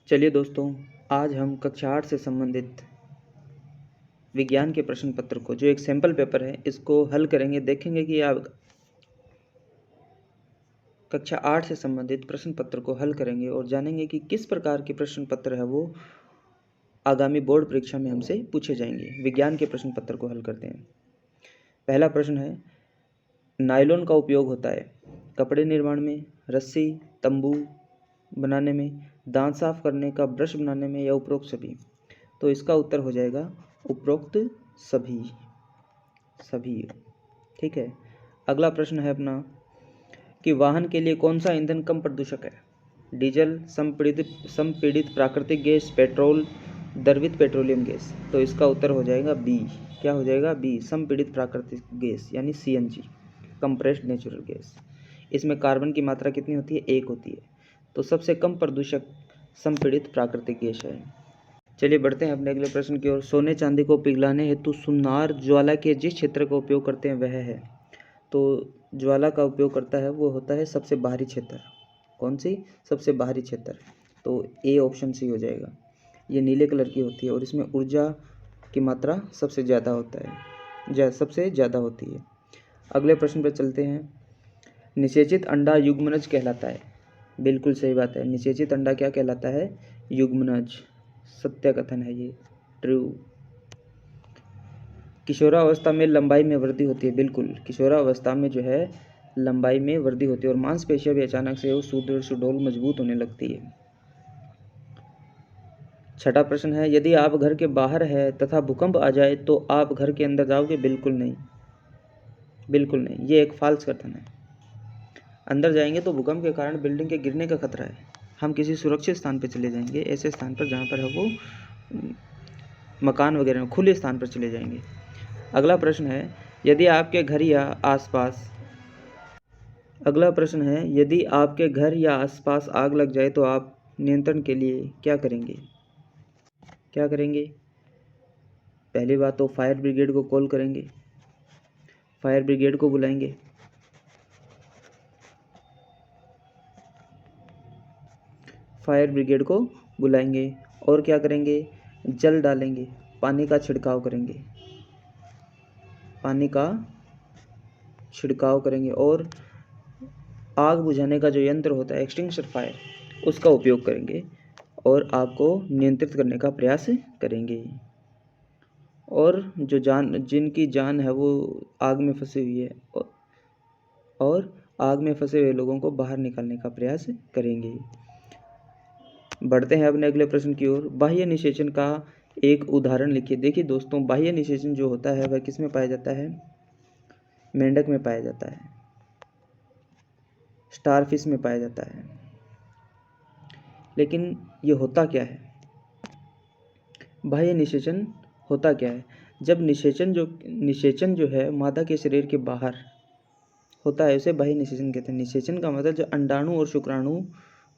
चलिए दोस्तों, आज हम कक्षा 8 से संबंधित विज्ञान के प्रश्न पत्र को, जो एक सैंपल पेपर है, इसको हल करेंगे। देखेंगे कि आप कक्षा 8 से संबंधित प्रश्न पत्र को हल करेंगे और जानेंगे कि किस प्रकार के प्रश्न पत्र है वो आगामी बोर्ड परीक्षा में हमसे पूछे जाएंगे। विज्ञान के प्रश्न पत्र को हल करते हैं। पहला प्रश्न है, नायलॉन का उपयोग होता है कपड़े निर्माण में, रस्सी, तंबू बनाने में, दांत साफ करने का ब्रश बनाने में, या उपरोक्त सभी। तो इसका उत्तर हो जाएगा उपरोक्त सभी। ठीक है। अगला प्रश्न है अपना कि वाहन के लिए कौन सा ईंधन कम प्रदूषक है? डीजल, संपीड़ित प्राकृतिक गैस, पेट्रोल, द्रवित पेट्रोलियम गैस। तो इसका उत्तर हो जाएगा बी। क्या हो जाएगा? बी, संपीड़ित प्राकृतिक गैस यानी CNG, कंप्रेस्ड नेचुरल गैस। इसमें कार्बन की मात्रा कितनी होती है? 1 होती है। तो सबसे कम प्रदूषक संपीड़ित प्राकृतिक गैस है। चलिए बढ़ते हैं अपने अगले प्रश्न की ओर। सोने चांदी को पिघलाने हेतु सुनार ज्वाला के जिस क्षेत्र का उपयोग करते हैं वह है। तो ज्वाला का उपयोग करता है वो होता है सबसे बाहरी क्षेत्र। कौन सी? सबसे बाहरी क्षेत्र। तो ए ऑप्शन सी हो जाएगा। ये नीले कलर की होती है और इसमें ऊर्जा की मात्रा सबसे ज़्यादा होता है, सबसे ज़्यादा होती है। अगले प्रश्न पर चलते हैं। निषेचित अंडा युग्मनज कहलाता है। बिल्कुल सही बात है। निषेचित अंडा क्या कहलाता है? युग्मनज। सत्य कथन है ये, ट्रू। किशोरावस्था में लंबाई में वृद्धि होती है। बिल्कुल, किशोरावस्था में जो है लंबाई में वृद्धि होती है और मांसपेशियां भी अचानक से वो सुदृढ़ सुडौल मजबूत होने लगती है। छठा प्रश्न है, यदि आप घर के बाहर है तथा भूकंप आ जाए तो आप घर के अंदर जाओगे? बिल्कुल नहीं, बिल्कुल नहीं, ये एक फाल्स कथन है। अंदर जाएंगे तो भूकंप के कारण बिल्डिंग के गिरने का खतरा है। हम किसी सुरक्षित स्थान पर चले जाएंगे, ऐसे स्थान पर जहाँ पर है वो मकान वगैरह में खुले स्थान पर चले जाएंगे। अगला प्रश्न है, यदि आपके घर या आसपास आग लग जाए तो आप नियंत्रण के लिए क्या करेंगे? पहली बात तो फायर ब्रिगेड को कॉल करेंगे, फायर ब्रिगेड को बुलाएंगे। और क्या करेंगे? जल डालेंगे, पानी का छिड़काव करेंगे और आग बुझाने का जो यंत्र होता है एक्सटिंग्विशर फायर, उसका उपयोग करेंगे और आग को नियंत्रित करने का प्रयास करेंगे। और जिनकी जान है वो आग में फंसी हुई है और आग में फंसे हुए लोगों को बाहर निकालने का प्रयास करेंगे। बढ़ते हैं अपने अगले प्रश्न की ओर। बाह्य निषेचन का एक उदाहरण लिखिए। देखिए दोस्तों, बाह्य निषेचन जो होता है वह किस में पाया जाता है? मेंढक में पाया जाता है, स्टारफिश में पाया जाता है। लेकिन ये होता क्या है? बाह्य निषेचन होता क्या है? जब निषेचन जो है मादा के शरीर के बाहर होता है उसे बाह्य निषेचन कहते हैं। निषेचन का मतलब जो अंडाणु और शुक्राणु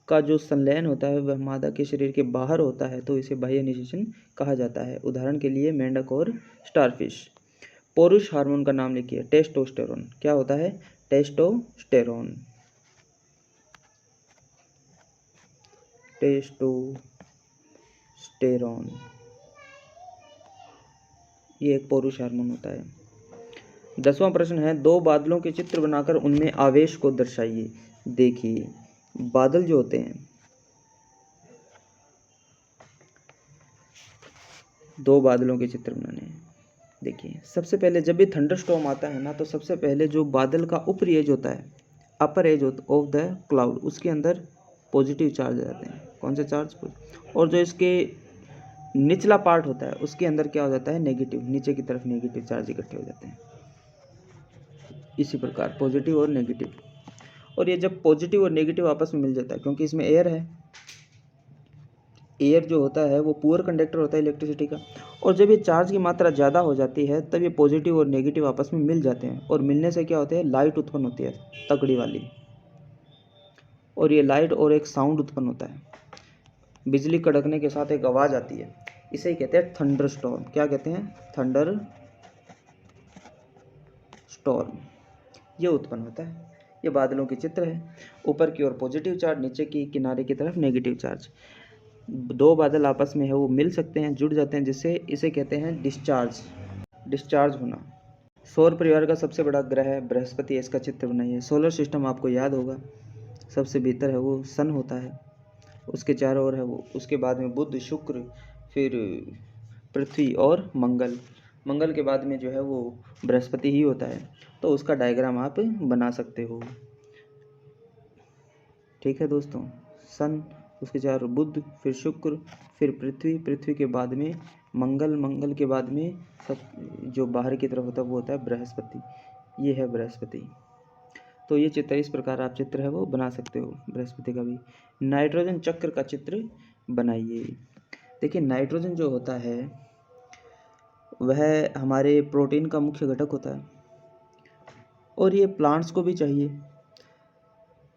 का जो संलयन होता है वह मादा के शरीर के बाहर होता है, तो इसे बाह्य निषेचन कहा जाता है। उदाहरण के लिए मेंढक और स्टारफिश। पुरुष हार्मोन का नाम लिखिए। टेस्टोस्टेरोन। क्या होता है? टेस्टोस्टेरोन। ये एक पुरुष हार्मोन होता है। 10वां प्रश्न है, दो बादलों के चित्र बनाकर उनमें आवेश को दर्शाइए। देखिए, बादल जो होते हैं, दो बादलों के चित्र बनाने हैं। देखिए, सबसे पहले जब भी थंडरस्टॉर्म आता है ना, तो सबसे पहले जो बादल का ऊपरी एज होता है, अपर एज ऑफ द क्लाउड, उसके अंदर पॉजिटिव चार्ज रहते हैं। कौन से चार्ज? और जो इसके निचला पार्ट होता है उसके अंदर क्या हो जाता है? नेगेटिव। नीचे की तरफ नेगेटिव चार्ज इकट्ठे हो जाते हैं। इसी प्रकार पॉजिटिव और नेगेटिव। और ये जब पॉजिटिव और नेगेटिव आपस में मिल जाता है, क्योंकि इसमें एयर है, एयर जो होता है वो पुअर कंडक्टर होता है इलेक्ट्रिसिटी का, और जब ये चार्ज की मात्रा ज़्यादा हो जाती है तब ये पॉजिटिव और नेगेटिव आपस में मिल जाते हैं, और मिलने से क्या होता है? लाइट उत्पन्न होती है, तगड़ी वाली। और ये लाइट और एक साउंड उत्पन्न होता है, बिजली कड़कने के साथ एक आवाज़ आती है। इसे ही कहते हैं थंडर स्टॉर्म। क्या कहते हैं? Thunder storm. ये उत्पन्न होता है। ये बादलों के चित्र है। ऊपर की ओर पॉजिटिव चार्ज, नीचे की किनारे की तरफ नेगेटिव चार्ज। दो बादल आपस में है वो मिल सकते हैं, जुड़ जाते हैं, जिससे इसे कहते हैं डिस्चार्ज होना। सौर परिवार का सबसे बड़ा ग्रह है बृहस्पति है, इसका चित्र बनाइए। सोलर सिस्टम आपको याद होगा, सबसे भीतर है वो सन होता है, उसके चारों ओर है वो, उसके बाद में बुध, शुक्र, फिर पृथ्वी और मंगल के बाद में जो है वो बृहस्पति ही होता है। तो उसका डायग्राम आप बना सकते हो। ठीक है दोस्तों, सन, उसके चारों बुध, फिर शुक्र, फिर पृथ्वी के बाद में मंगल के बाद में सब जो बाहर की तरफ होता है वो होता है बृहस्पति। ये है बृहस्पति। तो ये चित्र इस प्रकार आप चित्र है वो बना सकते हो बृहस्पति का भी। नाइट्रोजन चक्र का चित्र बनाइए। देखिए नाइट्रोजन जो होता है वह हमारे प्रोटीन का मुख्य घटक होता है और ये प्लांट्स को भी चाहिए।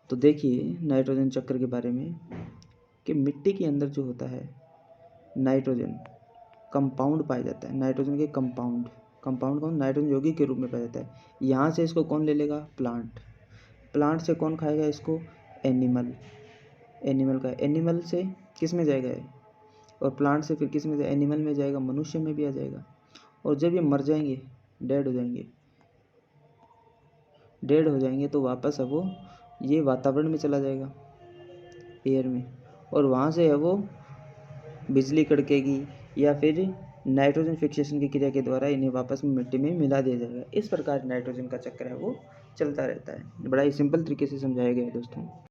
तो देखिए नाइट्रोजन चक्र के बारे में कि मिट्टी के अंदर जो होता है नाइट्रोजन कंपाउंड पाया जाता है। नाइट्रोजन के कंपाउंड कौन, नाइट्रोजन यौगिक के रूप में पाया जाता है। यहाँ से इसको कौन ले लेगा, प्लांट से कौन खाएगा इसको, एनिमल का, एनिमल से किस में जाएगा है, और प्लांट से फिर किस में जाएगा, एनिमल में जाएगा, मनुष्य में भी आ जाएगा। और जब ये मर जाएंगे, डेड हो जाएंगे तो वापस है वो ये वातावरण में चला जाएगा, एयर में, और वहाँ से है वो बिजली कड़केगी या फिर नाइट्रोजन फिक्सेशन की क्रिया के द्वारा इन्हें वापस में मिट्टी में मिला दिया जाएगा। इस प्रकार नाइट्रोजन का चक्र है वो चलता रहता है। बड़ा ही सिंपल तरीके से समझाया गया है दोस्तों।